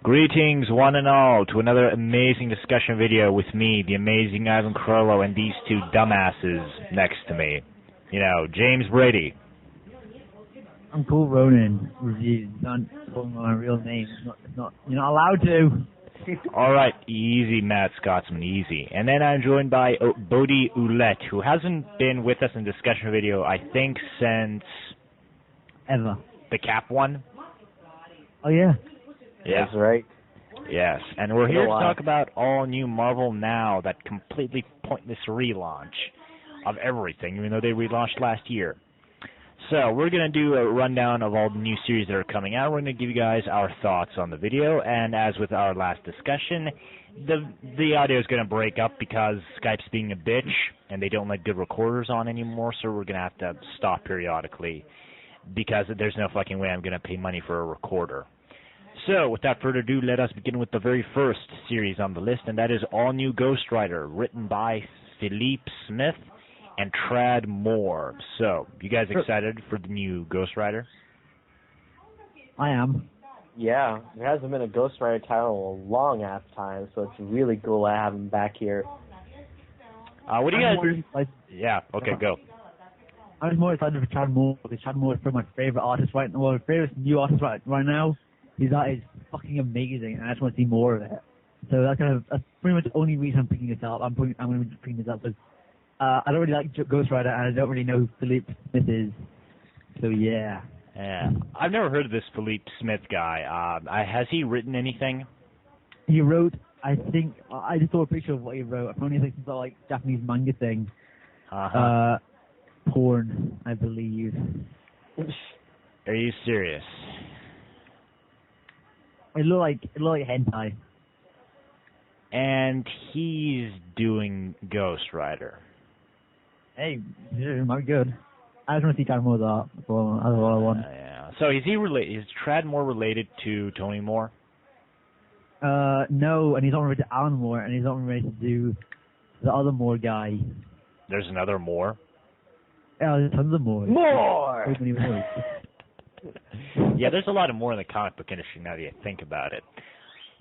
Greetings, one and all, to another amazing discussion video with me, the amazing Ivan Carlo, and these two dumbasses next to me. You know, James Brady. I'm cool, Ronin. Reviews. Not calling my real name. You're not allowed to. All right, easy, Matt Scotsman, easy. And then I'm joined by Bodhi Oulette, who hasn't been with us in discussion video, I think, since Ever. the Cap one. Oh yeah. Yeah. That's right. Yes, and we're here to talk about all new Marvel Now, that completely pointless relaunch of everything, even though they relaunched last year. So we're going to do a rundown of all the new series that are coming out. We're going to give you guys our thoughts on the video, and as with our last discussion, the audio is going to break up because Skype's being a bitch, and they don't let good recorders on anymore, so we're going to have to stop periodically because there's no fucking way I'm going to pay money for a recorder. So, without further ado, let us begin with the very first series on the list, and that is All New Ghost Rider, written by Philippe Smith and Tradd Moore. So, you guys excited for the new Ghost Rider? I am. Yeah, there hasn't been a Ghost Rider title in a long ass time, so it's really cool to have him back here. What do you guys... Yeah, okay, go. I was more excited for Tradd Moore because Tradd Moore is probably my favorite artist right now. Well, my favorite new artist right now. His art is fucking amazing, and I just want to see more of it. So that's pretty much the only reason I'm picking this up. I'm going to be picking this up because I don't really like Ghost Rider, and I don't really know who Philippe Smith is. So yeah. Yeah, I've never heard of this Philippe Smith guy. Has he written anything? He wrote, I think, I just saw a picture of what he wrote. Apparently, it's like some sort of like Japanese manga thing. Porn, I believe. Are you serious? It looked like hentai. And he's doing Ghost Rider. Hey, it might be good. I just want to see Tradd Moore's art. That's all I want. Yeah. So is Tradd Moore related to Tony Moore? No, and he's not related to Alan Moore, and he's not related to the other Moore guy. There's another Moore? Yeah, there's tons of Moore. More! Yeah, there's a lot of more in the comic book industry now that you think about it.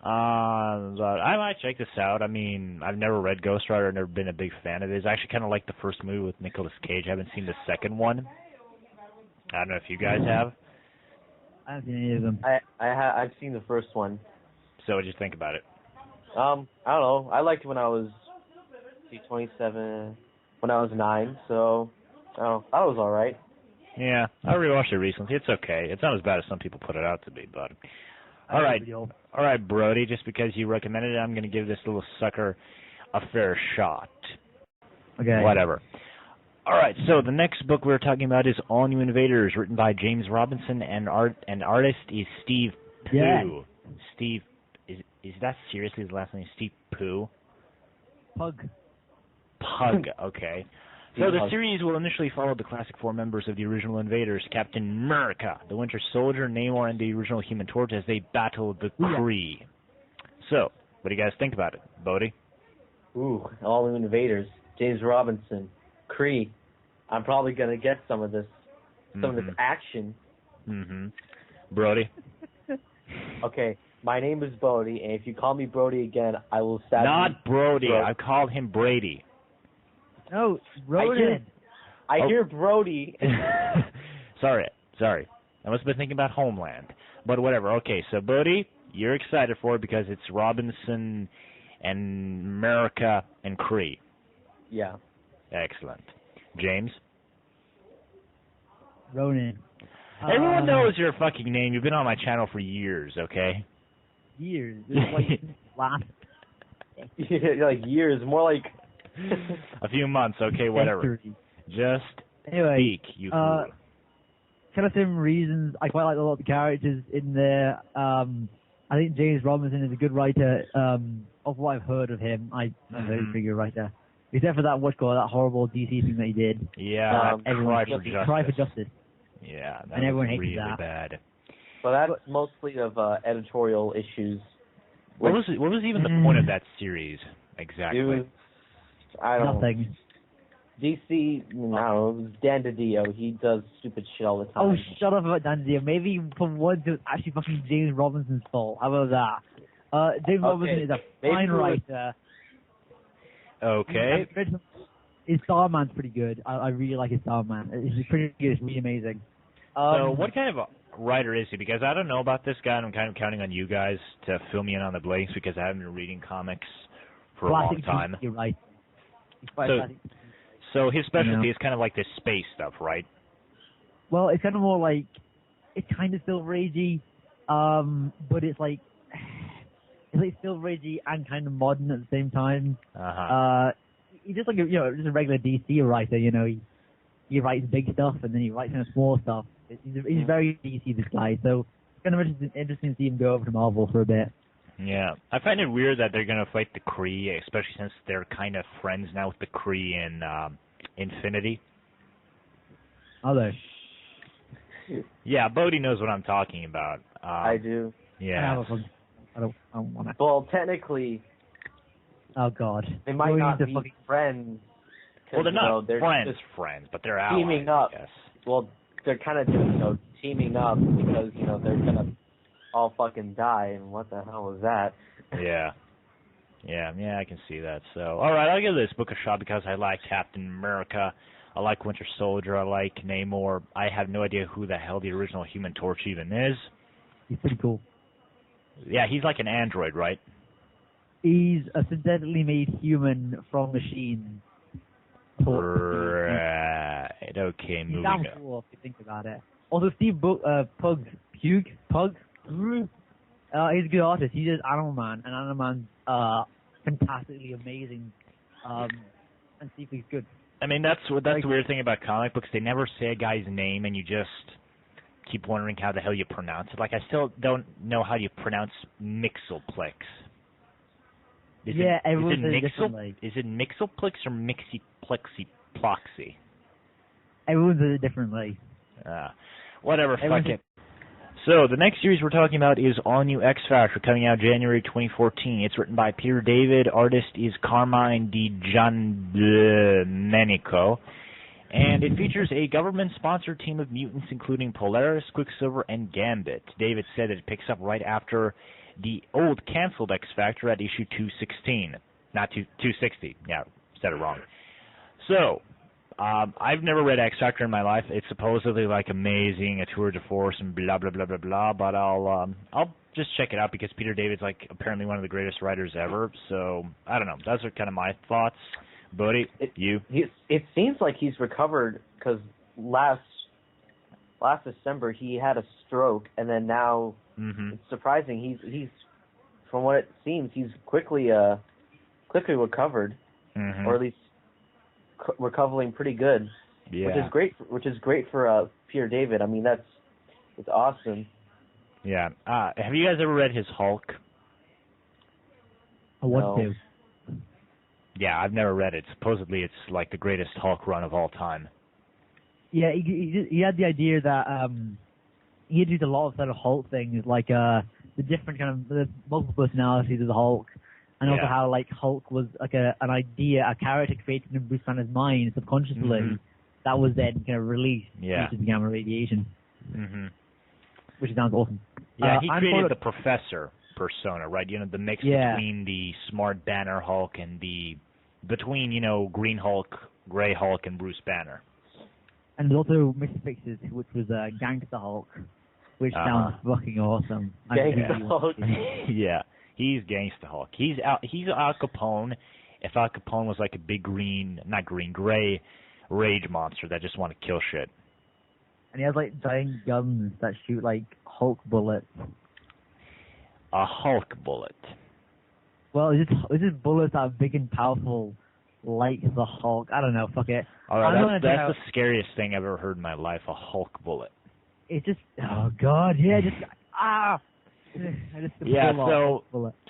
But I might check this out. I mean, I've never read Ghost Rider. I've never been a big fan of it. I actually kind of like the first movie with Nicolas Cage. I haven't seen the second one. I don't know if you guys have. I haven't seen any of them. I've seen the first one. So what did you think about it? I don't know. I liked it when I was 27, when I was 9, so I thought it was alright. Yeah, I rewatched it recently. It's okay. It's not as bad as some people put it out to be, but... All right, Brody, just because you recommended it, I'm going to give this little sucker a fair shot. Okay. Whatever. All right, so the next book we're talking about is All New Invaders, written by James Robinson, and artist is Steve Pooh. Yeah. Steve, is that seriously his last name, Steve Pooh? Pug, okay. So the series will initially follow the classic four members of the original Invaders, Captain America, the Winter Soldier, Namor, and the original Human Torch as they battle the Kree. So, what do you guys think about it, Bodhi? Ooh, All New Invaders, James Robinson, Kree. I'm probably gonna get some of this action. Brody? Okay, my name is Bodhi, and if you call me Brody again, I will stab you. Not Brody. I called him Brady. No, Ronin. I hear Brody. Sorry. I must have been thinking about Homeland. But whatever. Okay, so Bodhi, you're excited for it because it's Robinson and America and Kree. Yeah. Excellent. James? Ronin. Everyone knows your fucking name. You've been on my channel for years, okay? Years. This is like last... like years. More like... a few months, okay, whatever. Just speak, you fool. Kind of some reasons. I quite like a lot of the characters in there. I think James Robinson is a good writer. Of what I've heard of him, I'm a very good writer. Except for that that horrible DC thing that he did. Yeah, Cry for Justice. Yeah, that and everyone was hated really that. bad. Well, that's mostly of editorial issues. What was even the point of that series exactly? Nothing. DC, no, it was Dan DiDio. He does stupid shit all the time. Oh, shut up about Dan DiDio. Maybe for once it was actually fucking James Robinson's fault. How about that? James Robinson is a fine writer. Okay. His Starman's pretty good. I really like his Starman. It's pretty good. It's really amazing. So what kind of a writer is he? Because I don't know about this guy, and I'm kind of counting on you guys to fill me in on the blanks because I haven't been reading comics for a long time. You're right. So his specialty is kind of like this space stuff, right? Well, it's kind of more like, it's kind of Silver Agey, but it's like Silver Agey and kind of modern at the same time. He's just like just a regular DC writer. He writes big stuff and then he writes kind of small stuff. He's very DC, this guy. So it's kind of interesting to see him go over to Marvel for a bit. Yeah, I find it weird that they're gonna fight the Kree, especially since they're kind of friends now with the Kree in Infinity. Are they? Yeah, Bodhi knows what I'm talking about. I do. Yeah. I don't want to. Well, technically. Oh God. They might not be friends. Well, they're not friends, but they're allies. Teaming up. Yes. Well, they're kind of just teaming up because they're gonna all fucking die, and what the hell was that? Yeah, I can see that. So, all right, I'll give this book a shot because I like Captain America, I like Winter Soldier, I like Namor. I have no idea who the hell the original Human Torch even is. He's pretty cool. Yeah, he's like an android, right? He's a synthetically made human from machine. Right. Okay, moving on. He's damn cool if you think about it. Also, Steve Pugh, he's a good artist. He does Animal Man, and Animal Man's fantastically amazing. And Steve is good. I mean, that's the weird thing about comic books. They never say a guy's name, and you just keep wondering how the hell you pronounce it. Like, I still don't know how you pronounce Mixelplex. Is everyone says it differently. Is it Mixelplex or Mixiplexiploxy? Everyone says it differently. Whatever, fuck it. So, the next series we're talking about is All New X Factor, coming out January 2014. It's written by Peter David. Artist is Carmine Di Giandomenico. And it features a government-sponsored team of mutants, including Polaris, Quicksilver, and Gambit. David said that it picks up right after the old canceled X Factor at issue 216. Not 260. Yeah, said it wrong. So, I've never read X Factor in my life. It's supposedly like amazing, a tour de force, and blah blah blah blah blah. But I'll just check it out because Peter David's like apparently one of the greatest writers ever. So I don't know. Those are kind of my thoughts. Bodhi, it seems like he's recovered because last December he had a stroke, and then now it's surprising. He's from what it seems he's quickly recovered, or at least recovering pretty good, which is great for Peter David. I mean, it's awesome. Yeah. Have you guys ever read his Hulk? I want to. Yeah, I've never read it. Supposedly, it's like the greatest Hulk run of all time. Yeah, he had the idea that he did a lot of sort of Hulk things, like the different kind of the multiple personalities of the Hulk. And also how, like, Hulk was, like, an idea, a character created in Bruce Banner's mind subconsciously that was then kind of released due to the gamma radiation. Which sounds awesome. Yeah, he created the Professor persona, right? The mix between the smart Banner Hulk and between Green Hulk, Gray Hulk, and Bruce Banner. And there's also Mr. Fixes, which was Gangster Hulk, which sounds fucking awesome. Gangster Hulk. Yeah. He's Gangsta Hulk. He's Al Capone. If Al Capone was like a big gray rage monster that just want to kill shit. And he has like giant guns that shoot like Hulk bullets. A Hulk bullet. Well, it's just bullets that are big and powerful, like the Hulk. I don't know. Fuck it. All right, that's the scariest thing I've ever heard in my life. A Hulk bullet. It's just God, just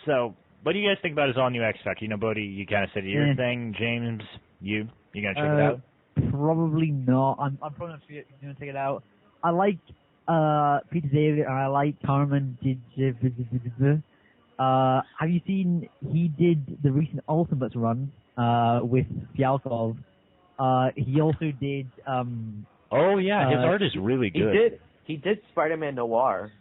So, what do you guys think about his all new X Factor? Bodhi, you kind of said your thing. James, you gonna check it out? Probably not. I'm probably not gonna check it out. I like Peter David and I like Carmen. Have you seen? He did the recent Ultimates run with Fialkov. He also did. Oh yeah, his art is really good. He did Spider-Man Noir.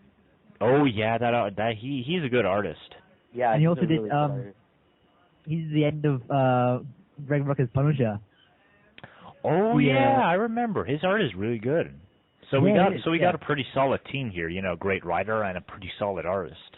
Oh yeah, that he's a good artist. Yeah, and he also did. Really he's the end of Greg Rucka's Punisher. Oh yeah, I remember. His art is really good. So we got a pretty solid team here. You know, great writer and a pretty solid artist.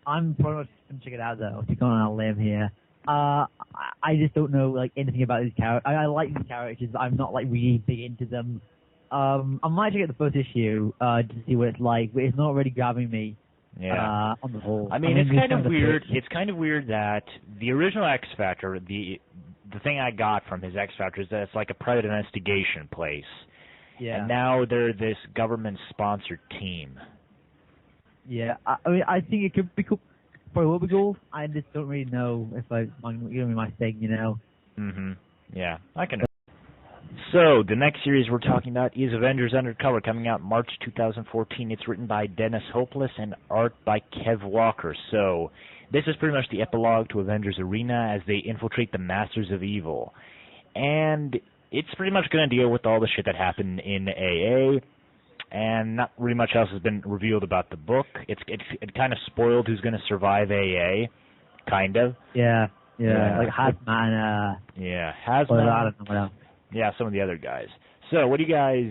I'm probably much gonna check it out though. To go on a limb here. I just don't know like anything about these characters. I like these characters, but I'm not like really big into them. I might check out the first issue to see what it's like, but it's not really grabbing me. Yeah. On the whole. I mean, it's kind of weird. It's kind of weird that the original X Factor, the thing I got from his X Factor is that it's like a private investigation place. Yeah. And now they're this government-sponsored team. Yeah. I mean, I think it could be cool. Probably will be cool. I just don't really know if my thing, you know. Yeah, I can. So, the next series we're talking about is Avengers Undercover, coming out March 2014. It's written by Dennis Hopeless and art by Kev Walker. So, this is pretty much the epilogue to Avengers Arena as they infiltrate the Masters of Evil. And it's pretty much going to deal with all the shit that happened in AA, and not really much else has been revealed about the book. It kind of spoiled who's going to survive AA, kind of. Yeah, like Hazmat and Hazmat. Yeah, some of the other guys. So, what do you guys,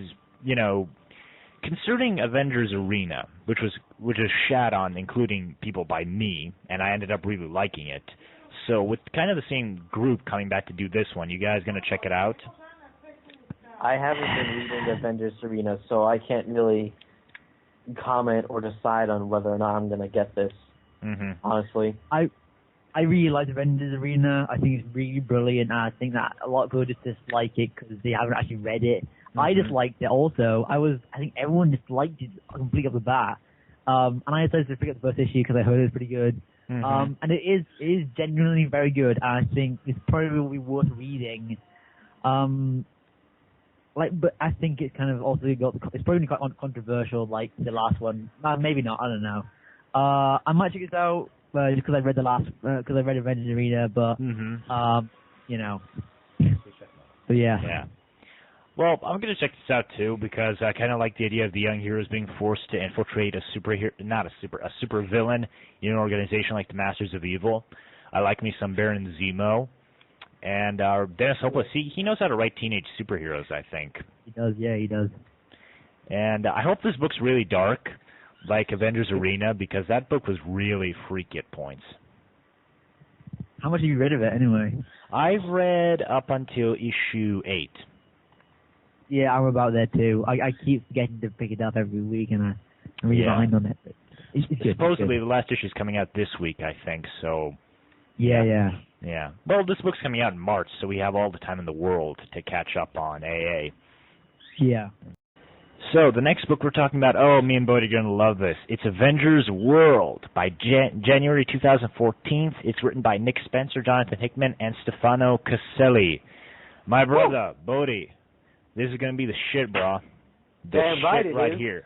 concerning Avengers Arena, which is shat on, including people by me, and I ended up really liking it. So, with kind of the same group coming back to do this one, you guys going to check it out? I haven't been reading Avengers Arena, so I can't really comment or decide on whether or not I'm going to get this, honestly. I really like Avengers Arena. I think it's really brilliant, and I think that a lot of people just dislike it because they haven't actually read it. I disliked it also. I think everyone disliked it completely off the bat. And I decided to pick up the first issue because I heard it was pretty good. And it is genuinely very good, and I think it's probably worth reading. But I think it's kind of also it's probably quite controversial, like the last one. Maybe not. I don't know. I might check this out just because I read because I read Avengers Arena, but But yeah. Yeah. Well, I'm gonna check this out too because I kind of like the idea of the young heroes being forced to infiltrate a super villain in an organization like the Masters of Evil. I like me some Baron Zemo. And Dennis Hopeless, he knows how to write teenage superheroes, I think. He does, yeah, he does. And I hope this book's really dark, like Avengers Arena, because that book was really freaky at points. How much have you read of it, anyway? I've read up until issue 8. Yeah, I'm about there, too. I keep getting to pick it up every week, and I'm really behind on it. It's supposedly, the last issue's coming out this week, I think, so... Yeah. Well, this book's coming out in March, so we have all the time in the world to catch up on AA. Yeah. So, the next book we're talking about, me and Bodhi are going to love this. It's Avengers World by January 2014. It's written by Nick Spencer, Jonathan Hickman, and Stefano Caselli. My brother, Bodhi, this is going to be the shit, bro. Damn right it right is. here.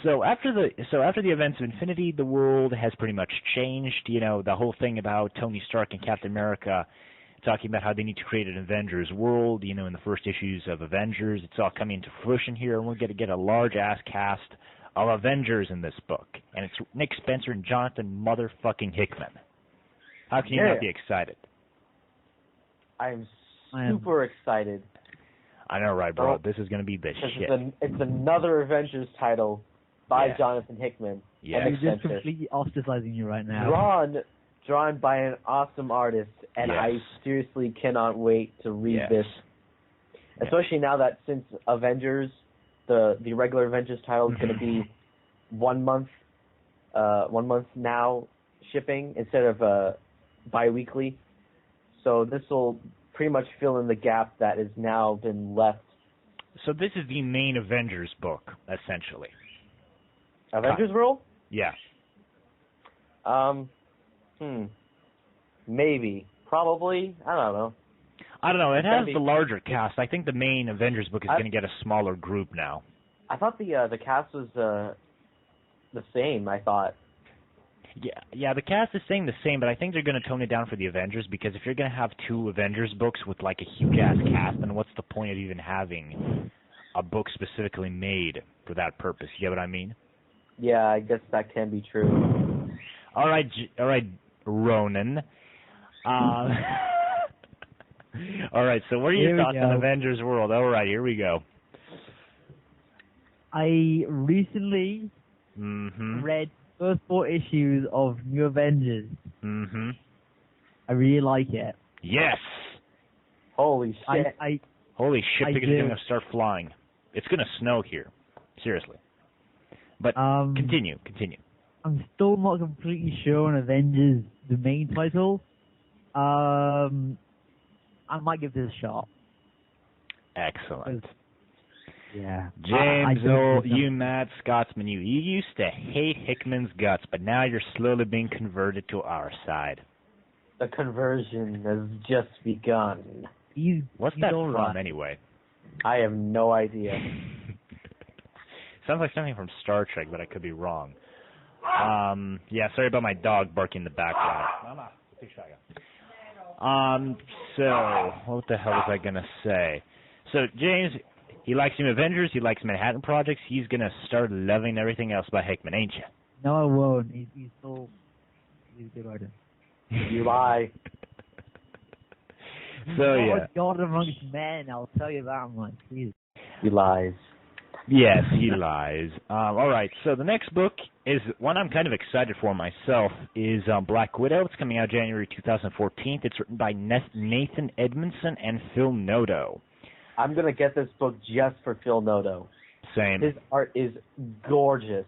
So after the events of Infinity, the world has pretty much changed. The whole thing about Tony Stark and Captain America talking about how they need to create an Avengers world, in the first issues of Avengers. It's all coming into fruition here, and we're going to get a large-ass cast of Avengers in this book. And it's Nick Spencer and Jonathan motherfucking Hickman. How can you not be excited? I'm super excited. I know, right, bro? This is going to be the shit. It's another Avengers title by Jonathan Hickman. Yeah. He's just completely ostracizing you right now. Drawn by an awesome artist, and I seriously cannot wait to read this. Especially now that since Avengers, the regular Avengers title is going to be 1 month now shipping instead of bi-weekly. So this will pretty much fill in the gap that has now been left. So this is the main Avengers book, essentially. Avengers World? Yeah. Maybe. Probably. I don't know. It has the larger cast. I think the main Avengers book is going to get a smaller group now. I thought the cast was the same, I thought. Yeah, the cast is staying the same, but I think they're going to tone it down for the Avengers, because if you're going to have 2 Avengers books with like a huge-ass cast, then what's the point of even having a book specifically made for that purpose? You get what I mean? Yeah, I guess that can be true. All right, Ronin. All right, so what are your thoughts on Avengers World? All right, here we go. I recently read the first 4 issues of New Avengers. I really like it. Yes. Holy shit. Holy shit, because it's going to start flying. It's going to snow here. Seriously. But continue. I'm still not completely sure on Avengers, the main title. I might give this a shot. Excellent. Yeah. James, you mad Scotsman, you used to hate Hickman's guts, but now you're slowly being converted to our side. The conversion has just begun. What's that from, anyway? I have no idea. Sounds like something from Star Trek, but I could be wrong. Yeah, sorry about my dog barking in the background. So, what the hell was I going to say? So, James, he likes New Avengers, he likes Manhattan Projects, he's going to start loving everything else by Hickman, ain't you? No, I won't. He's a good writer. You lie. So, yeah. God amongst men, I'll tell you that much. Please. He lies. Yes, he lies. All right, so the next book is one I'm kind of excited for myself, is Black Widow. It's coming out January 2014. It's written by Nathan Edmondson and Phil Noto. I'm going to get this book just for Phil Noto. Same. His art is gorgeous.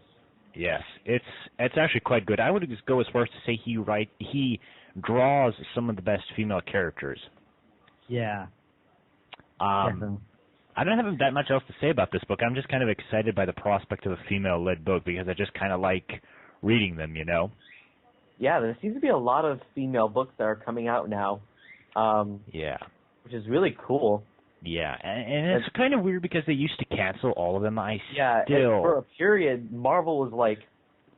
Yes, it's actually quite good. I would just go as far as to say he draws some of the best female characters. Yeah. I don't have that much else to say about this book. I'm just kind of excited by the prospect of a female-led book because I just kind of like reading them, you know? Yeah, there seems to be a lot of female books that are coming out now. Yeah. Which is really cool. Yeah, and it's kind of weird because they used to cancel all of them. For a period, Marvel was like,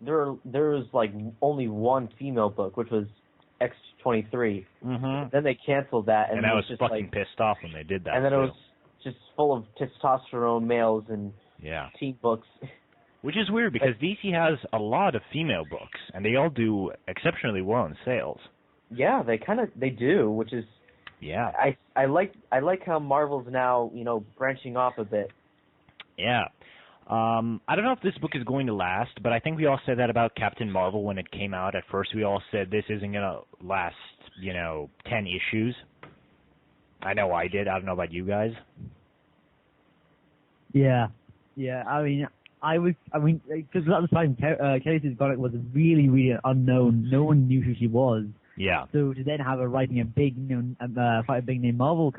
there was like only one female book, which was X-23. Then they canceled that. And I was just fucking pissed off when they did that. And then it was just full of testosterone males and teen books. Which is weird because DC has a lot of female books, and they all do exceptionally well in sales. Yeah, they do, which is I like how Marvel's now, branching off a bit. Yeah. I don't know if this book is going to last, but I think we all said that about Captain Marvel when it came out. At first, we all said this isn't going to last, 10 issues. I know I did. I don't know about you guys. Yeah. I mean, because at the time, Kelly Sue Garrett was really, really unknown. No one knew who she was. Yeah. So to then have her writing a big, quite a big name Marvel,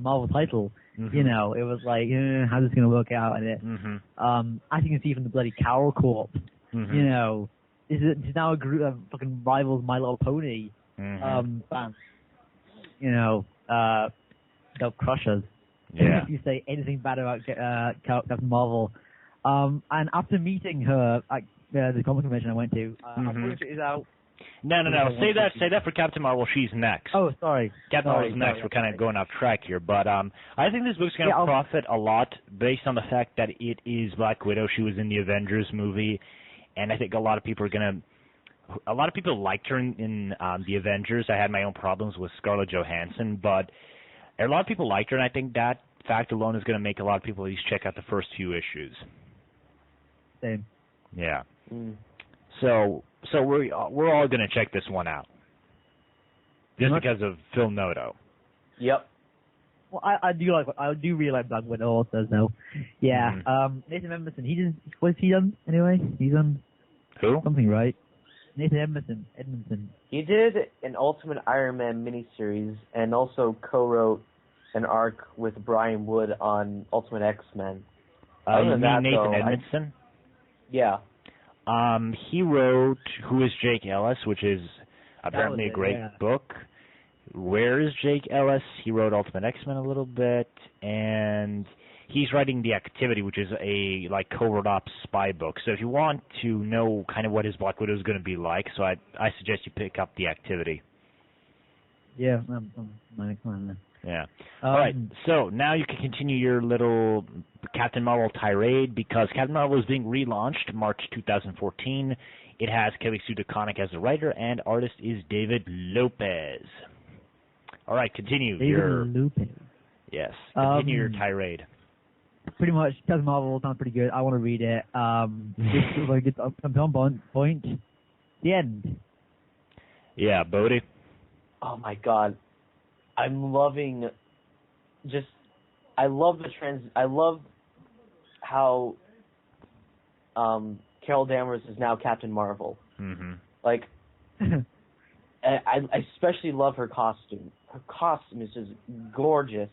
Marvel title, it was like, how's this going to work out? And as you can see from the bloody Carol Corp, this is now a group of fucking rivals My Little Pony fans. They'll crush us. Yeah. If you say anything bad about Captain Marvel. And after meeting her at the comic convention I went to, I'm pretty sure she's out. No. Say that for Captain Marvel. She's next. Oh, sorry. Captain Marvel's next. We're kind of going off track here, but I think this book's going to profit a lot based on the fact that it is Black Widow. She was in the Avengers movie, and I think a lot of people liked her in the Avengers. I had my own problems with Scarlett Johansson, but a lot of people liked her, and I think that fact alone is going to make a lot of people at least check out the first few issues. Same. Yeah. So we're all going to check this one out, just because of Phil Noto. Yep. Well, I do really like Black Widow also. So, yeah. Nathan Edmondson. What's he done anyway? He's done who? Something, right? Nathan Edmondson. He did an Ultimate Iron Man miniseries and also co-wrote an arc with Brian Wood on Ultimate X-Men. You mean Nathan Edmondson? Yeah. He wrote Who is Jake Ellis, which is apparently a great book. Where is Jake Ellis? He wrote Ultimate X-Men a little bit, and he's writing The Activity, which is a covert ops spy book. So if you want to know kind of what his Black Widow is going to be like, so I suggest you pick up The Activity. Yeah, come on then. Yeah. All right, so now you can continue your little Captain Marvel tirade because Captain Marvel is being relaunched March 2014. It has Kelly Sue DeConnick as the writer, and artist is David Lopez. All right, continue. Lopez. Yes, continue your tirade. Pretty much, Captain Marvel sounds pretty good. I want to read it. Just like it's on point. The end. Yeah, Bodhi. Oh my God, I'm loving. I love I love how Carol Danvers is now Captain Marvel. Mm-hmm. Like, I especially love her costume. Her costume is just gorgeous.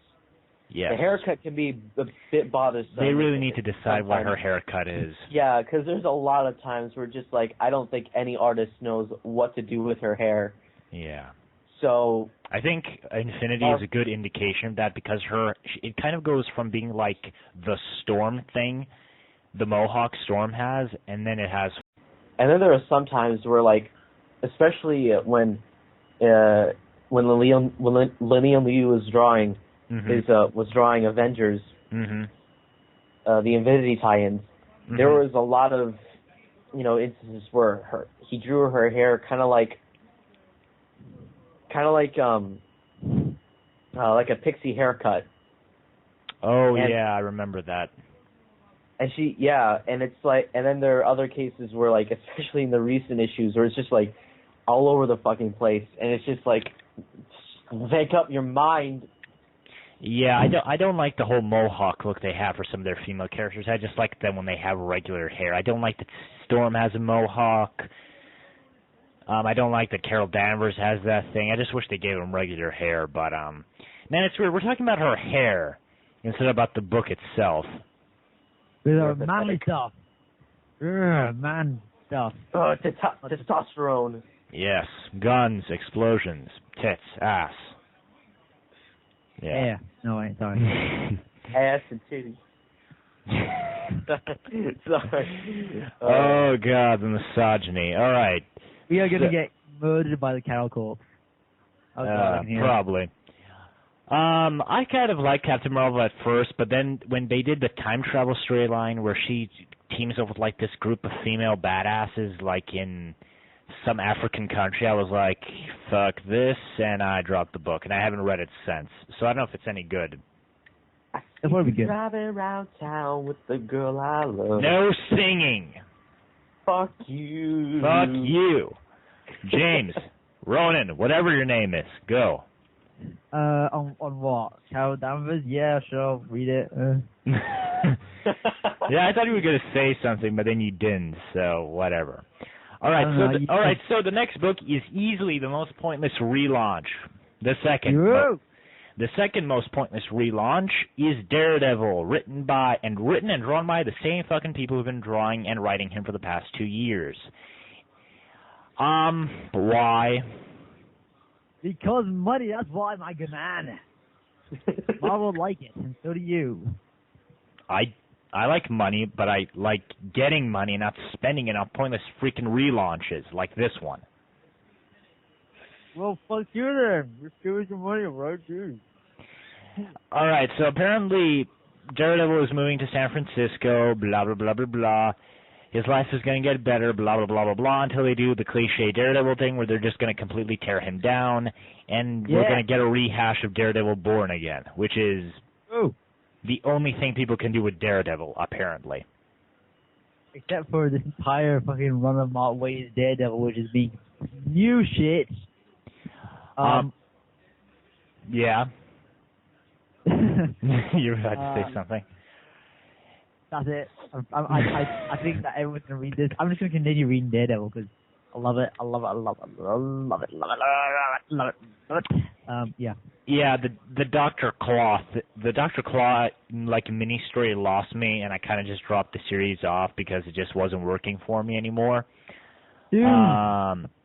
Yes. The haircut can be a bit bothersome. They really need to decide what her haircut is. Yeah, because there's a lot of times where just like I don't think any artist knows what to do with her hair. Yeah. So I think Infinity is a good indication of that because it kind of goes from being like the Storm thing, the Mohawk Storm has, and then it has. And then there are some times where like, especially when Lillian Liu was drawing. Mm-hmm. Was drawing Avengers, mm-hmm. The Infinity tie-ins. Mm-hmm. There was a lot of, instances where he drew her hair kind of like a pixie haircut. Oh, yeah, I remember that. And and it's like, and then there are other cases where like, especially in the recent issues, where it's just like all over the fucking place, and it's just like, make up your mind. Yeah, I don't like the whole mohawk look they have for some of their female characters. I just like them when they have regular hair. I don't like that Storm has a mohawk. I don't like that Carol Danvers has that thing. I just wish they gave them regular hair. But man, it's weird. We're talking about her hair instead of about the book itself. With our manly stuff. Man stuff. Oh, testosterone. Yes, guns, explosions, tits, ass. Yeah. No, wait, sorry. Ass and titties. Sorry. Oh, God, the misogyny. All right. We are going to get murdered by the Carol Corps. Probably. I kind of liked Captain Marvel at first, but then when they did the time travel storyline where she teams up with like this group of female badasses like in some African country, I was like, fuck this, and I dropped the book, and I haven't read it since. So I don't know if it's any good. It would be good. Driving around town with the girl I love. No singing. Fuck you. Fuck you. James, Ronin, whatever your name is, go. On what? Carol Danvers? Yeah, sure, read it. Yeah, I thought you were going to say something, but then you didn't, so whatever. All right, so the next book is easily the most pointless relaunch. The second most pointless relaunch is Daredevil, written and drawn by the same fucking people who've been drawing and writing him for the past 2 years. Why? Because money, that's why, my good man. Marvel like it, and so do you. I like money, but I like getting money and not spending it on pointless freaking relaunches like this one. Well, fuck you then. You're stealing your money, right, dude? All right, so apparently Daredevil is moving to San Francisco, blah, blah, blah, blah, blah. His life is going to get better, blah, blah, blah, blah, blah, until they do the cliche Daredevil thing where they're just going to completely tear him down, and we're going to get a rehash of Daredevil Born Again, which is the only thing people can do with Daredevil, apparently. Except for this entire fucking run of Mark Waid's Daredevil, which is being new shit. Yeah. You were about to say something. That's it. I think that everyone's going to read this. I'm just going to continue reading Daredevil because I love it. I love it. I love it. I love it. Love it. Love it. Love it. Yeah. Yeah, the Dr. Claw, the Dr. Claw like mini story lost me, and I kind of just dropped the series off because it just wasn't working for me anymore. Dude,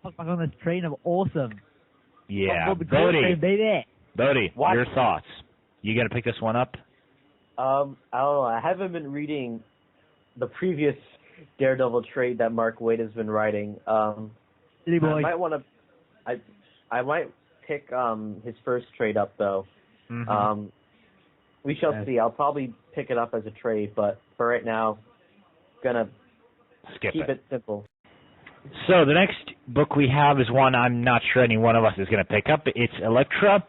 fuck back on this train of awesome. Yeah, Bodhi, your thoughts? You gonna pick this one up? I don't know. I haven't been reading the previous Daredevil trade that Mark Waid has been writing. I might want to. I might pick his first trade up though. Mm-hmm. We shall see. I'll probably pick it up as a trade, but for right now, gonna keep it simple. So the next book we have is one I'm not sure any one of us is going to pick up. It's Elektra,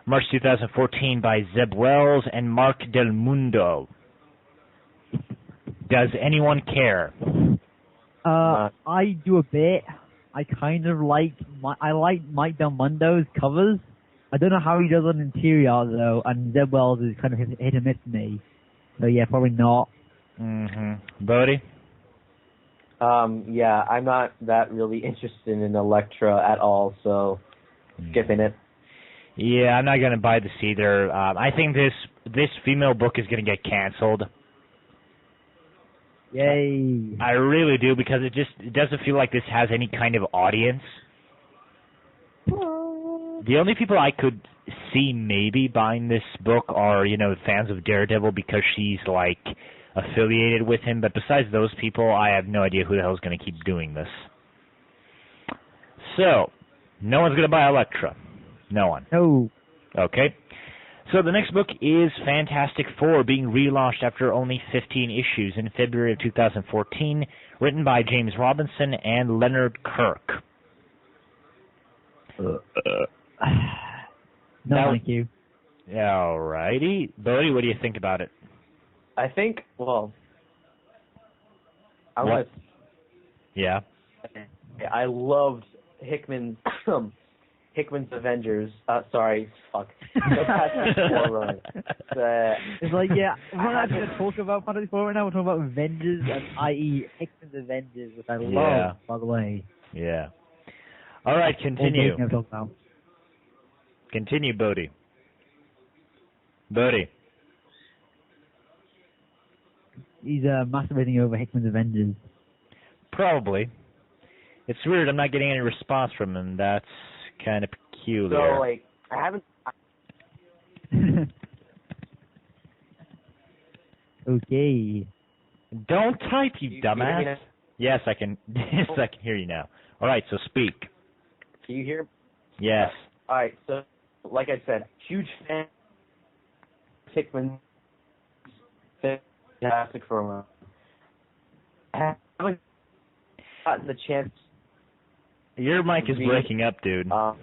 March 2014 by Zeb Wells and Mark Del Mundo. Does anyone care? I do a bit. I kind of like Mike Del Mundo's covers. I don't know how he does on interior though, and Zeb Wells is kind of hit and miss to me. So yeah, probably not. Bodhi? Yeah, I'm not that really interested in Elektra at all, so skipping it. Yeah, I'm not going to buy this either. I think this female book is going to get canceled. Yay. I really do, because it doesn't feel like this has any kind of audience. The only people I could see maybe buying this book are, fans of Daredevil because she's, affiliated with him. But besides those people, I have no idea who the hell is going to keep doing this. So, no one's going to buy Elektra. No one. No. Okay. So the next book is Fantastic Four, being relaunched after only 15 issues in February of 2014, written by James Robinson and Leonard Kirk. No, thank you. All righty. Bodhi, what do you think about it? I think, what? Yeah. I loved Hickman's Avengers. Sorry, fuck. Fantastic Four run. It's like, yeah, we're not going to talk about Fantastic Four right now. We're talking about Avengers, i.e. Hickman's Avengers, which I love, by the way. Yeah. All right, continue. About. Continue, Bodhi. Bodhi. He's masturbating over Hickman's Avengers. Probably. It's weird. I'm not getting any response from him. That's kind of peculiar. So, I haven't... Okay. Don't type, you dumbass. Yes, I can. Yes, I can hear you now. All right, so speak. Can you hear? Yes. All right, so, like I said, huge fan of Hickman. Fantastic for him. I haven't gotten the chance. Your mic is breaking up, dude. All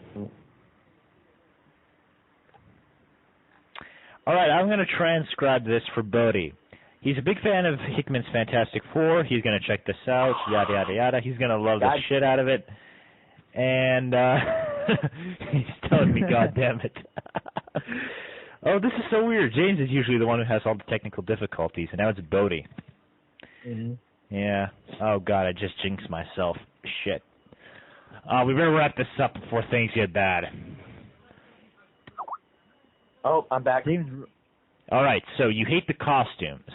right, I'm going to transcribe this for Bodhi. He's a big fan of Hickman's Fantastic Four. He's going to check this out, yada, yada, yada. He's going to love the shit out of it. And he's telling me, God damn it. Oh, this is so weird. James is usually the one who has all the technical difficulties, and now it's Bodhi. Yeah. Oh, God, I just jinxed myself. Shit. We better wrap this up before things get bad. Oh, I'm back. All right, so you hate the costumes.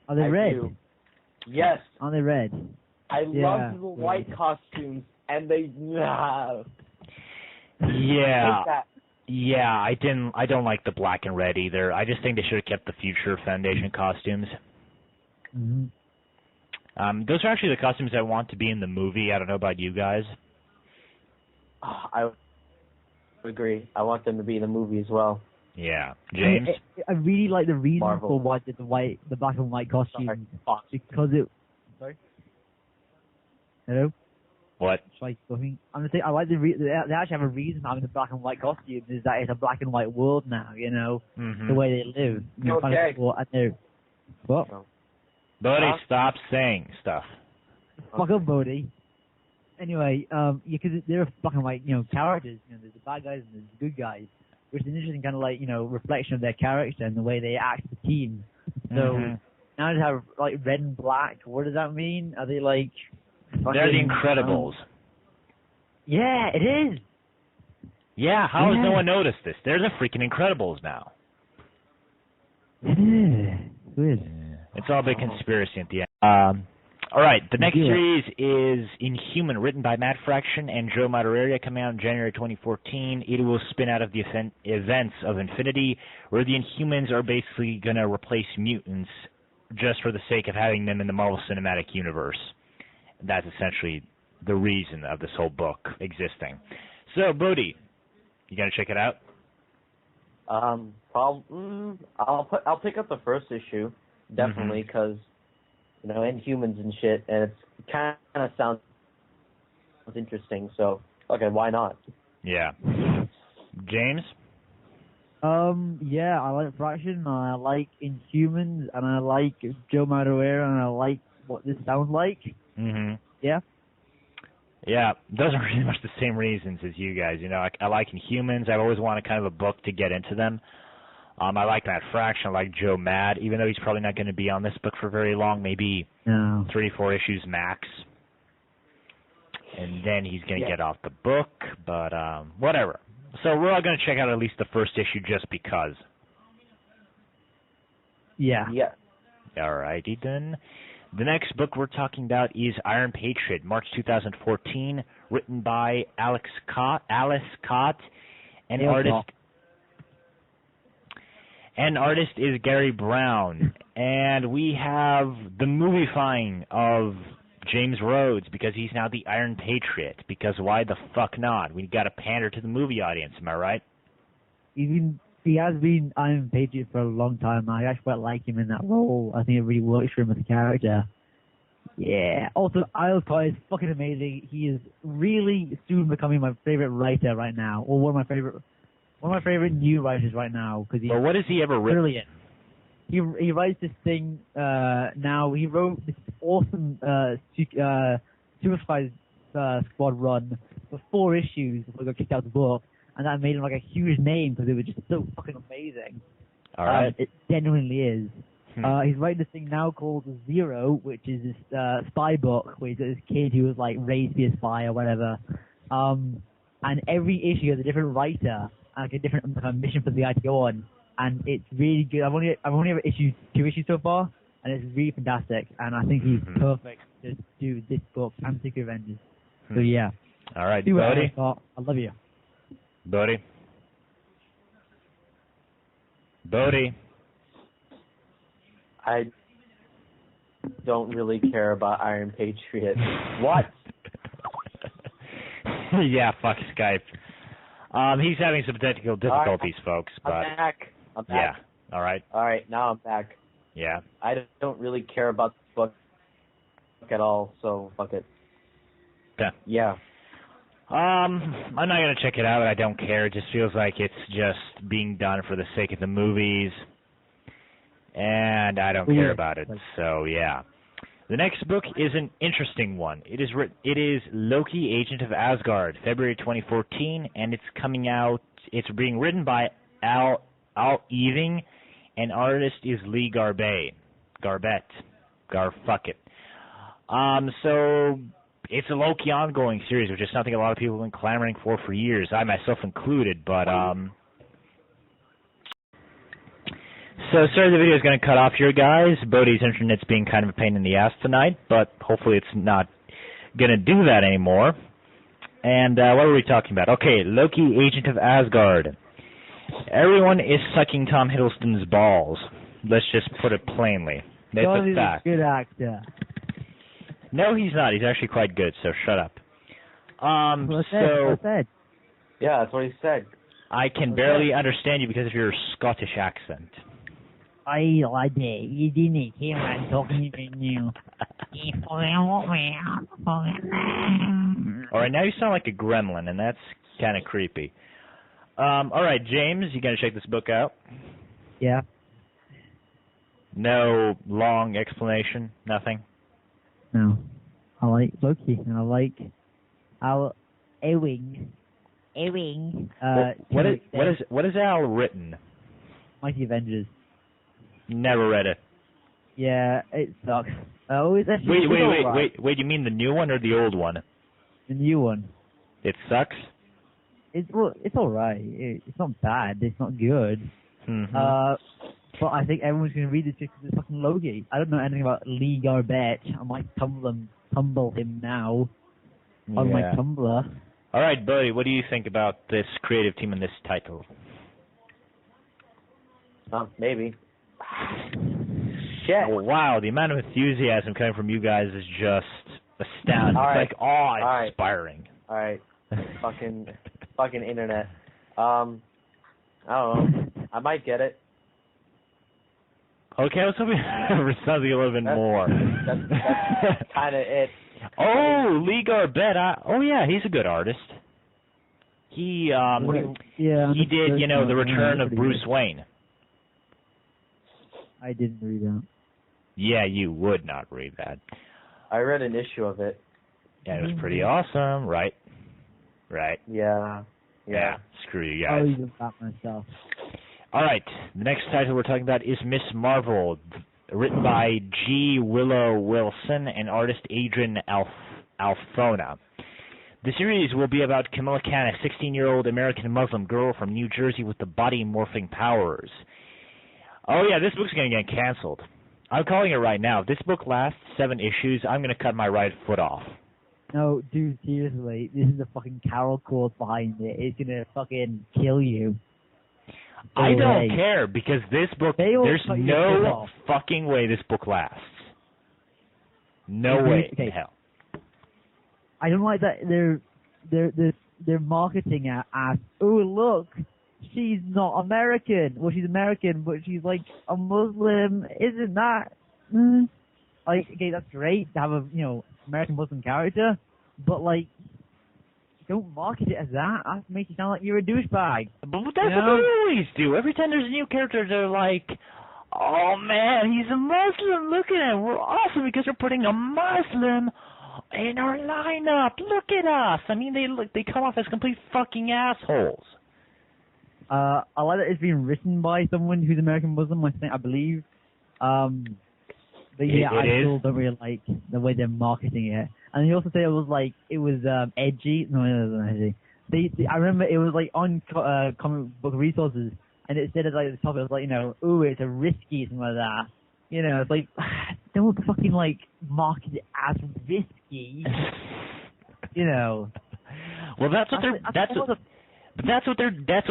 Are they red? Do. Yes. Are they red? I love the white costumes, and they... Yeah. Yeah, I don't like the black and red either. I just think they should have kept the Future Foundation costumes. Those are actually the costumes I want to be in the movie. I don't know about you guys. I agree. I want them to be in the movie as well. Yeah. James? I really like the reason Marvel. for why did the black and white costume. Because it... Sorry? Hello? What? I'm gonna say I like they actually have a reason for having the black and white costumes. Is that it's a black and white world now, the way they live. Okay. What? Bodhi, stop saying stuff. Fuck up, Bodhi. Anyway, because they're black and white, characters. There's the bad guys and there's the good guys, which is an interesting kind of reflection of their character and the way they act as a team. So now they have red and black. What does that mean? Are they They're the Incredibles. Yeah, it is. Yeah, how has no one noticed this? They're the freaking Incredibles now. It is. Weird. It's all a big conspiracy at the end. All right, the next series is Inhuman, written by Matt Fraction and Joe Madureira, coming out in January 2014. It will spin out of the events of Infinity, where the Inhumans are basically going to replace mutants just for the sake of having them in the Marvel Cinematic Universe. That's essentially the reason of this whole book existing. So, Bodhi, you gonna check it out? I'll pick up the first issue definitely because Inhumans and shit, and it kind of sounds interesting. So, okay, why not? Yeah. James? Yeah, I like Fraction, I like Inhumans, and I like Joe Madureira, and I like what this sounds like. Mm-hmm. Yeah? Yeah, those are pretty much the same reasons as you guys. You know, I like Inhumans. I've always wanted kind of a book to get into them. I like that Fraction. I like Joe Mad, even though he's probably not going to be on this book for very long, maybe 3-4 issues max. And then he's going to get off the book, but whatever. So we're all going to check out at least the first issue just because. Yeah. Yeah. Alrighty then. The next book we're talking about is Iron Patriot, March 2014, written by Alice Cott, and artist is Gary Brown. And we have the movifying of James Rhodes, because he's now the Iron Patriot, because why the fuck not? We got to pander to the movie audience, am I right? He has been Iron Patriot for a long time. I actually quite like him in that role. I think it really works for him as a character. Yeah. Also, Isles Scott is fucking amazing. He is really soon becoming my favorite writer right now, or one of my favorite new writers right now. Because what has he ever written? Brilliant. He writes this thing now. He wrote this awesome Suicide Squad run for 4 issues before he got kicked out of the book, and that made him like a huge name because it was just so fucking amazing. All right. It genuinely is. He's writing this thing now called Zero, which is this spy book where he's got this kid who was like raised to be a spy or whatever. And every issue has a different writer and like a different mission for the guy to go on. And it's really good. I've only ever issued 2 issues so far, and it's really fantastic. And I think he's perfect to do this book and Secret Avengers. So yeah. All right, Bodhi. I love you. Bodhi. I don't really care about Iron Patriot. What? Yeah, fuck Skype. He's having some technical difficulties, folks. But I'm back. Yeah. All right. All right. Now I'm back. Yeah. I don't really care about the book at all, so fuck it. Okay. Yeah. I'm not gonna check it out. I don't care. It just feels like it's just being done for the sake of the movies, and I don't care about it. So yeah. The next book is an interesting one. It is Loki, Agent of Asgard, February 2014, and it's coming out. It's being written by Al Ewing, and artist is Lee Garbett. Fuck it. So it's a Loki ongoing series, which is something a lot of people have been clamoring for years, I myself included. But so sorry the video is going to cut off here, guys. Bodhi's internet's being kind of a pain in the ass tonight, but hopefully it's not going to do that anymore. And what were we talking about? Okay, Loki, Agent of Asgard. Everyone is sucking Tom Hiddleston's balls. Let's just put it plainly. That's a fact. He's a good actor. No, he's not. He's actually quite good, so shut up. What I said. Yeah, that's what he said. I can barely understand you because of your Scottish accent. I like it. You didn't hear me talking to you. All right, now you sound like a gremlin, and that's kind of creepy. All right, James, you gonna check this book out? Yeah. No long explanation, nothing? No. I like Loki, and I like Al Ewing. What is Al written? Mighty Avengers. Never read it. Yeah, it sucks. Wait, you mean the new one or the old one? The new one. It sucks? It's alright. It's not bad. It's not good. Mm-hmm. But I think everyone's going to read this because it's fucking Loki. I don't know anything about Lee Garbett. I might tumble him now on my Tumblr. All right, Bodhi, what do you think about this creative team and this title? Maybe. Shit. Oh, wow, the amount of enthusiasm coming from you guys is just astounding. It's like awe-inspiring. All right. fucking internet. I don't know. I might get it. Okay, I was hoping for something a little bit more. That's kind of it. Oh, Lee Garbett. Oh yeah, he's a good artist. He he did, The Return of Bruce Wayne. I didn't read that. Yeah, you would not read that. I read an issue of it. Yeah, it was pretty awesome, right? Right. Yeah. Screw you guys. I'll even that myself. All right, the next title we're talking about is Miss Marvel, written by G. Willow Wilson and artist Adrian Alfona. The series will be about Kamala Khan, a 16-year-old American Muslim girl from New Jersey with the body-morphing powers. Oh yeah, this book's going to get canceled. I'm calling it right now. If this book lasts 7 issues, I'm going to cut my right foot off. No, dude, seriously, this is the fucking Carol cause behind it. It's going to fucking kill you. I don't care, because this book, there's no fucking way this book lasts. No way in hell. I don't like that they're marketing it as, oh look, she's not American. Well, she's American, but she's like a Muslim. Isn't that? Like, okay, that's great to have a American Muslim character, but like, don't market it as that. That makes you sound like you're a douchebag. But that's what they always do. Every time there's a new character, they're like, oh man, he's a Muslim. Look at him. We're awesome because we're putting a Muslim in our lineup. Look at us. I mean, they come off as complete fucking assholes. I like that it's being written by someone who's American Muslim, I believe. But yeah, I still don't really like the way they're marketing it. And they also say it was edgy. No, it wasn't edgy. I remember it was like on comic book resources, and it said at like the top, it was like, ooh, it's a risky, something like that. It's like, don't fucking like market it as risky. Well, that's what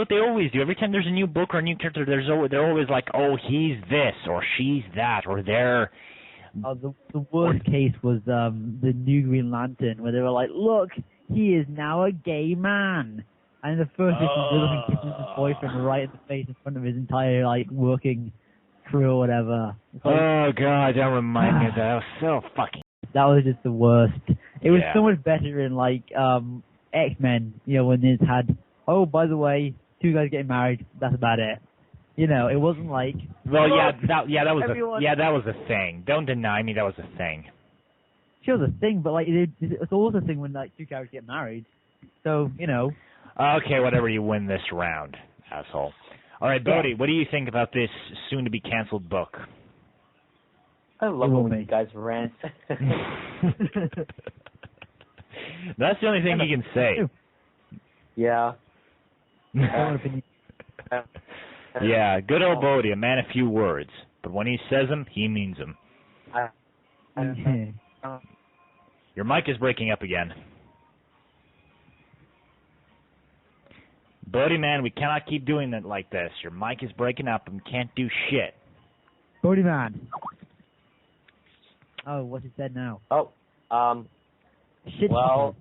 they always do. Every time there's a new book or a new character, they're always like, oh, he's this or she's that or they're. The worst case was the new Green Lantern, where they were like, look, he is now a gay man. And in the first issue, they're looking kissing his boyfriend right in the face in front of his entire working crew or whatever. Oh god, don't remind me of that. That was so fucking. That was just the worst. It was so much better in X-Men, when it had, oh, by the way, 2 guys getting married. That's about it. It wasn't like. Well, that was a thing. Don't deny me, that was a thing. Sure, the thing, but it's also a thing when 2 characters get married. So Okay, whatever. You win this round, asshole. All right, Bodhi, what do you think about this soon-to-be canceled book? I love when you guys rant. That's the only thing you can say. Yeah. Yeah, good old Bodhi, a man of few words. But when he says them, he means them. Your mic is breaking up again. Bodhi, man, we cannot keep doing it like this. Your mic is breaking up and can't do shit. Bodhi, man. Oh, what's he said now? Oh, shit. Well,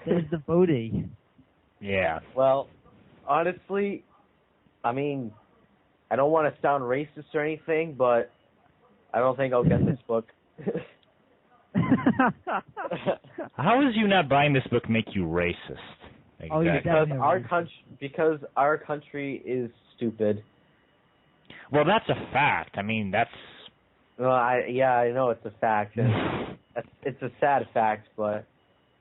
there's the Bodhi. Yeah. Well, honestly, I mean, I don't want to sound racist or anything, but I don't think I'll get this book. How is you not buying this book make you racist? Exactly. Because our country is stupid. Well, that's a fact. I mean, that's. Well, I know it's a fact, and it's a sad fact, but.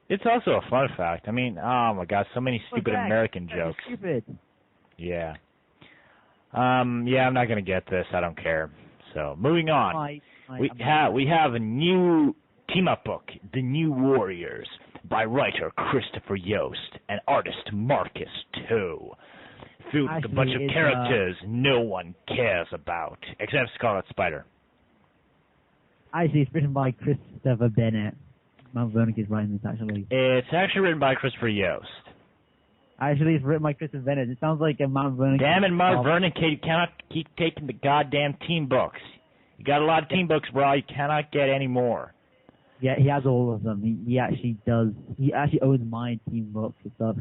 It's also a fun fact. I mean, oh my God, so many stupid American jokes. Stupid. Yeah. Yeah, I'm not gonna get this. I don't care. So, moving on. We have a new team-up book, The New Warriors, by writer Christopher Yost and artist Marcus too. Filled with a bunch of characters no one cares about, except Scarlet Spider. Actually, it's written by Christopher Bennett. Mount Vernon is writing this, actually. It's actually written by Christopher Yost. Actually, it's written by Christopher Bennett. It sounds like a Mount Vernon. Damn it, Mount Vernon, you cannot keep taking the goddamn team books. You got a lot of team books, bro. You cannot get any more. Yeah, he has all of them. He actually does. He actually owns my team books and stuff.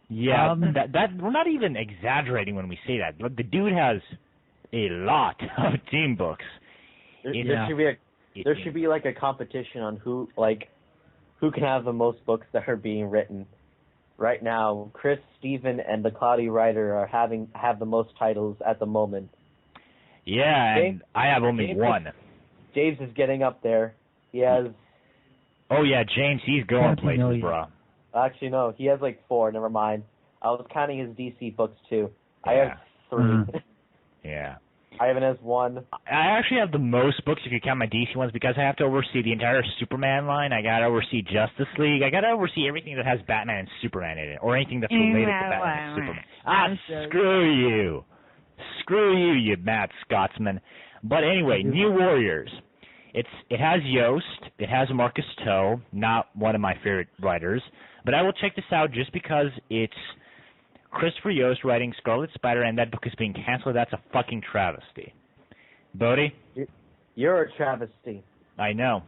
Yeah, that we're not even exaggerating when we say that. The dude has a lot of team books. There should be like a competition on who, like, who can have the most books that are being written. Right now, Chris, Steven, and the Cloudy Writer have the most titles at the moment. Yeah, and I have only one. James is getting up there. He has... Oh, yeah, James, he's going places, bro. Actually, no, he has like 4. Never mind. I was counting his DC books, too. Yeah. I have 3. Yeah. Ivan has 1. I actually have the most books if you count my DC ones because I have to oversee the entire Superman line. I got to oversee Justice League. I got to oversee everything that has Batman and Superman in it, or anything that's related to Batman and Superman. Screw you. Screw you, you mad Scotsman. But anyway, New Warriors. It has Yost. It has Marcus Toe, not one of my favorite writers. But I will check this out just because it's Christopher Yost writing Scarlet Spider, and that book is being canceled. That's a fucking travesty. Bodhi? You're a travesty. I know.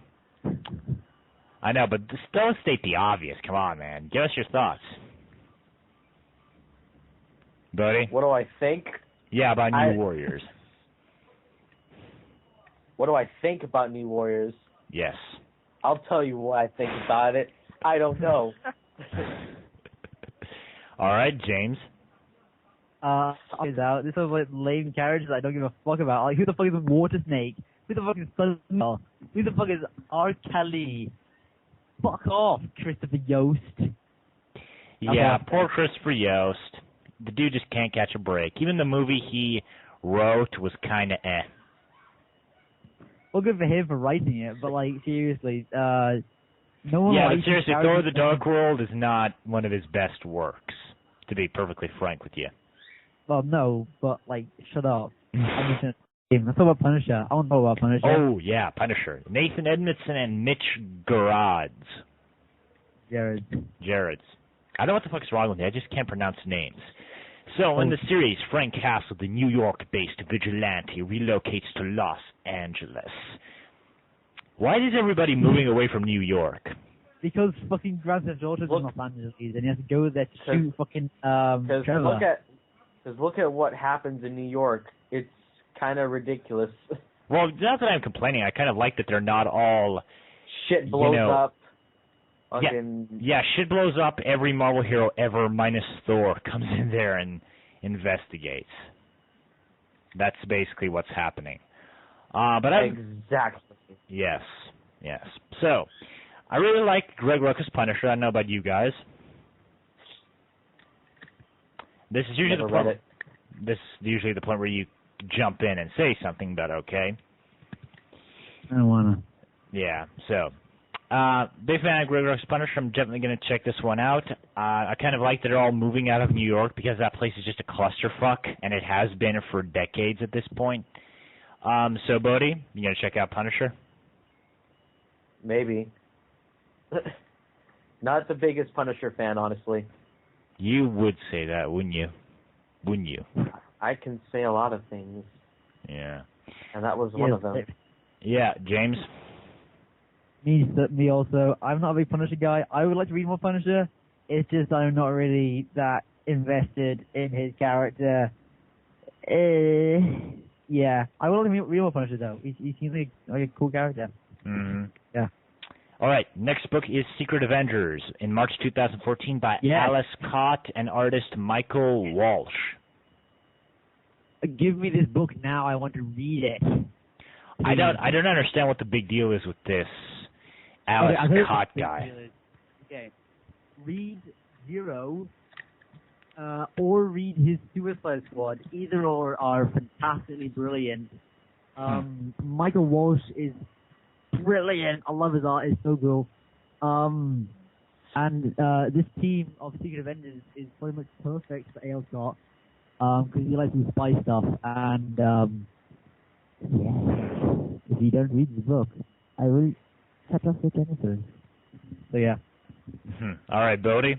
I know, but don't state the obvious. Come on, man. Give us your thoughts. Bodhi? What do I think? Yeah, about New Warriors. What do I think about New Warriors? Yes. I'll tell you what I think about it. I don't know. All right, James. Is out. This is like lame characters I don't give a fuck about. Like, who the fuck is a water snake? Who the fuck is Sunspell? Who the fuck is R. Kelly? Fuck off, Christopher Yost. Yeah, poor Christopher Yost. The dude just can't catch a break. Even the movie he wrote was kind of eh. Well, good for him for writing it, but like seriously, no one. Yeah, but seriously, Thor: The Dark World is not one of his best works. To be perfectly frank with you. Well, no, but like, shut up. I'm just let's talk about Punisher. I want to talk about Punisher. Oh yeah, Punisher. Nathan Edmondson and Mitch Gerads. Jared's. I don't know what the fuck's wrong with me. I just can't pronounce names. So, in the series, Frank Castle, the New York-based vigilante, relocates to Los Angeles. Why is everybody moving away from New York? Because fucking Grand Theft Auto is in Los Angeles, and he has to go there to shoot fucking Trevor. Because look at what happens in New York. It's kind of ridiculous. Well, not that I'm complaining. I kind of like that they're not all... Shit blows up. Yeah, shit blows up. Every Marvel hero ever, minus Thor, comes in there and investigates. That's basically what's happening. Exactly. Yes. So, I really like Greg Rucka's Punisher. I don't know about you guys. This is usually the point where you jump in and say something, but okay. I don't wanna. Yeah. So. Big fan of Greg Rucka's Punisher. I'm definitely going to check this one out. I kind of like that they're all moving out of New York because that place is just a clusterfuck, and it has been for decades at this point. So, Bodhi, you going to check out Punisher? Maybe. Not the biggest Punisher fan, honestly. You would say that, wouldn't you? Wouldn't you? I can say a lot of things. Yeah. And that was one of them. Yeah, James? Me also. I'm not a big Punisher guy. I would like to read more Punisher. It's just I'm not really that invested in his character. Yeah. I would like to read more Punisher, though. He seems like a cool character. Mm-hmm. Yeah. All right. Next book is Secret Avengers in March 2014 by Alice Cott and artist Michael Walsh. Give me this book now. I want to read it. I don't understand what the big deal is with this Alice Cott guy. Okay, read Zero, or read his Suicide Squad. Either or are fantastically brilliant. Michael Walsh is brilliant. I love his art. It's so cool. And this team of Secret Avengers is pretty much perfect for Ale Scott, because he likes to spy stuff. And if you don't read the book, I will cut off the Jennifer. So yeah. All right, Bodhi.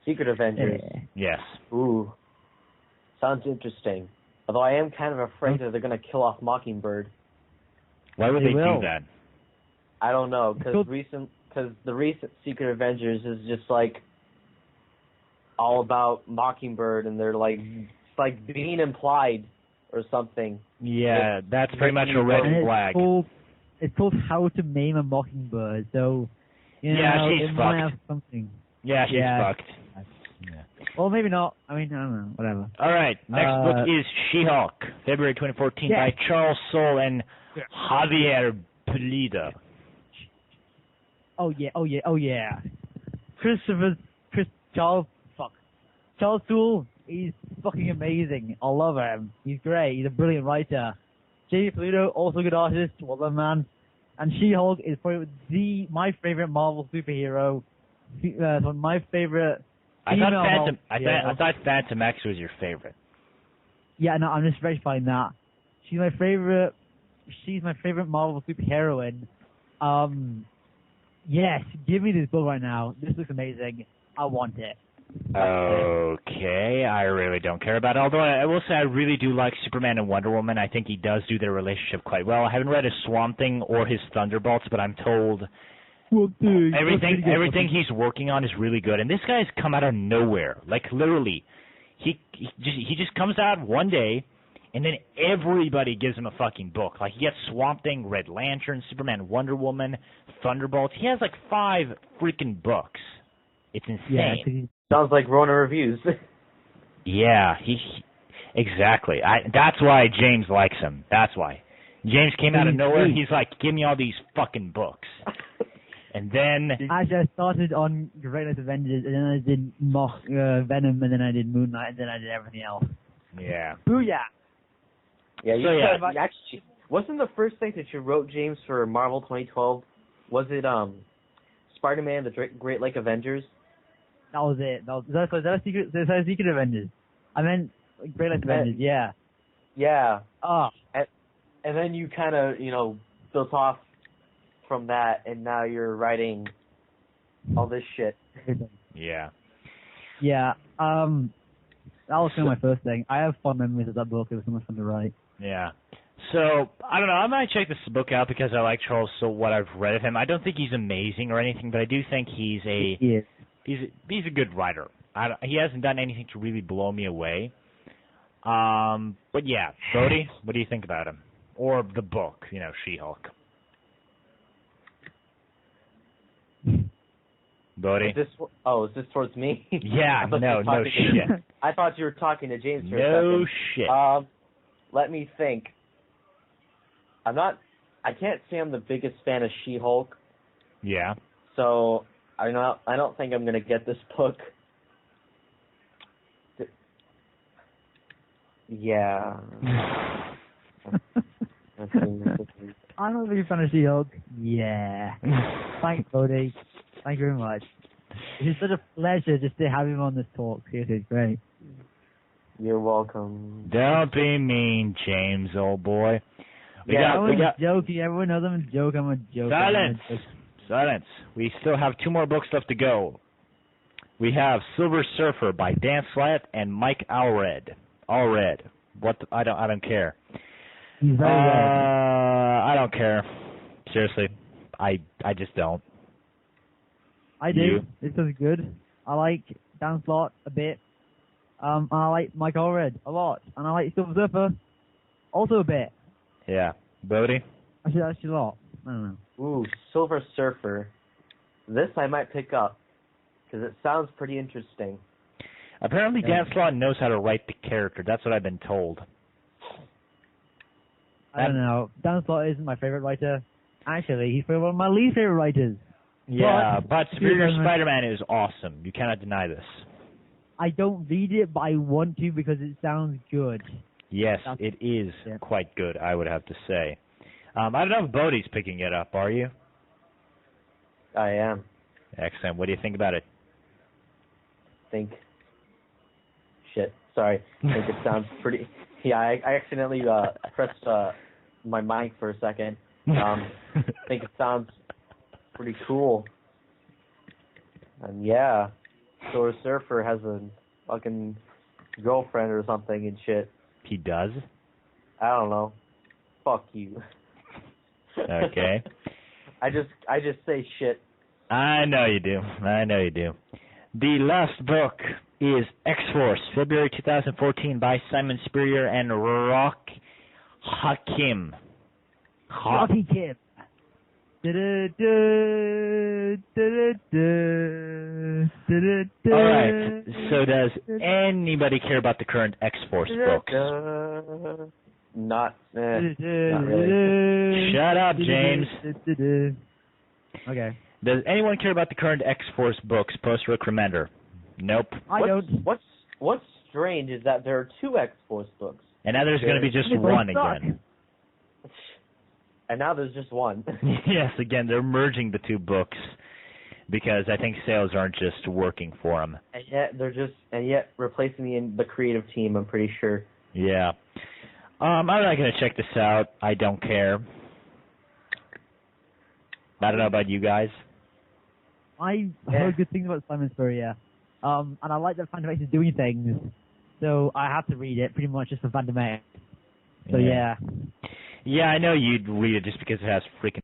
Secret Avengers. Yes. Ooh, sounds interesting. Although I am kind of afraid that they're going to kill off Mockingbird. Why would they do that? I don't know, because the recent Secret Avengers is just like all about Mockingbird, and they're like being implied or something. Yeah, that's pretty much a red flag. It's called How to Maim a Mockingbird. So, you know, yeah, she's it might have fucked. something. Yeah, she's fucked. Yeah. Well, maybe not. I mean, I don't know. Whatever. All right. Next book is She-Hulk, February 2014, by Charles Soule and Javier Pulido. Oh yeah. Charles Soule, he's fucking amazing. I love him. He's great. He's a brilliant writer. J. Pulido, also a good artist. Well done, man. And She-Hulk is probably my favorite Marvel superhero. My favorite. I thought Phantom X was your favorite. Yeah, no, I'm just verifying that. She's my favorite Marvel superheroine. Yes, give me this book right now. This looks amazing. I want it. Okay, I really don't care about it. Although I will say I really do like Superman and Wonder Woman. I think he does do their relationship quite well. I haven't read his Swamp Thing or his Thunderbolts, but I'm told everything he's working on is really good. And this guy's come out of nowhere. Like literally, he just comes out one day, and then everybody gives him a fucking book. Like he gets Swamp Thing, Red Lantern, Superman, Wonder Woman, Thunderbolts. He has like 5 freaking books. It's insane. Yeah, sounds like Ronin Reviews. Yeah, exactly. That's why James likes him. That's why. James came out of nowhere. He's like, give me all these fucking books. And then I just started on Greatest Avengers, and then I did Venom, and then I did Moon Knight, and then I did everything else. Yeah. Booyah! Yeah, actually, wasn't the first thing that you wrote, James, for Marvel 2012, was it Spider-Man, the Great Lake Avengers? That was it. That was Secret Avengers. I meant Great Lake Avengers, yeah. Yeah. Oh. And then you kind of, built off from that, and now you're writing all this shit. Yeah. Yeah. That was kind of my first thing. I have fond memories of that book. It was so much fun to write. Yeah. So, I don't know. I might check this book out because I like Charles, so what I've read of him. I don't think he's amazing or anything, but I do think he's a good writer. He hasn't done anything to really blow me away. But yeah, Bodhi, what do you think about him? Or the book, She-Hulk? Bodhi? Is this towards me? Yeah, no shit. I thought you were talking to James for a second. No shit. Let me think. I can't say I'm the biggest fan of She-Hulk. Yeah. So, I don't think I'm going to get this book. Yeah. I'm not a big fan of She-Hulk. Yeah. Thanks, Bodhi. Thank you very much. It's such a pleasure just to have him on this talk. Seriously, it's great. You're welcome. Don't be mean, James, old boy. We got joking. Everyone knows I'm a joke. I'm a joke. Silence. We still have 2 more books left to go. We have Silver Surfer by Dan Slott and Mike Allred. I don't care. He's very I don't care. Seriously, I just don't. I do. This is good. I like Dan Slott a bit. I like Mike Allred a lot, and I like Silver Surfer also a bit. Yeah, Bodhi. Actually, a lot. I don't know. Ooh, Silver Surfer. This I might pick up because it sounds pretty interesting. Apparently, Dan Slott knows how to write the character. That's what I've been told. I don't know. Dan Slott isn't my favorite writer. Actually, he's probably one of my least favorite writers. Yeah, but Superior Spider-Man is awesome. You cannot deny this. I don't read it, but I want to because it sounds good. Yes, it is quite good, I would have to say. I don't know if Bodhi's picking it up, are you? I am. Excellent. What do you think about it? Sorry. I think it sounds pretty... Yeah, I accidentally pressed my mic for a second. I think it sounds pretty cool. And yeah, Silver Surfer has a fucking girlfriend or something and shit. He does? I don't know. Fuck you. Okay. I just say shit. I know you do. The last book is X-Force, February 2014, by Simon Spurrier and Rock Hakim. Alright, so does anybody care about the current X-Force books? Not really. Shut up, James. Okay. Does anyone care about the current X-Force books post-Rick Remender? Nope. I don't. What's strange is that there are 2 X-Force books. And now there's going to be just one again. And now there's just one. Yes, again, they're merging the 2 books because I think sales aren't just working for them. And yet replacing the creative team, I'm pretty sure. Yeah. I'm not going to check this out. I don't care. I don't know about you guys. I heard good things about Simon Spurrier, yeah. And I like that Phantom X is doing things. So I have to read it pretty much just for Phantom X. So yeah. Yeah, I know you'd read it just because it has freaking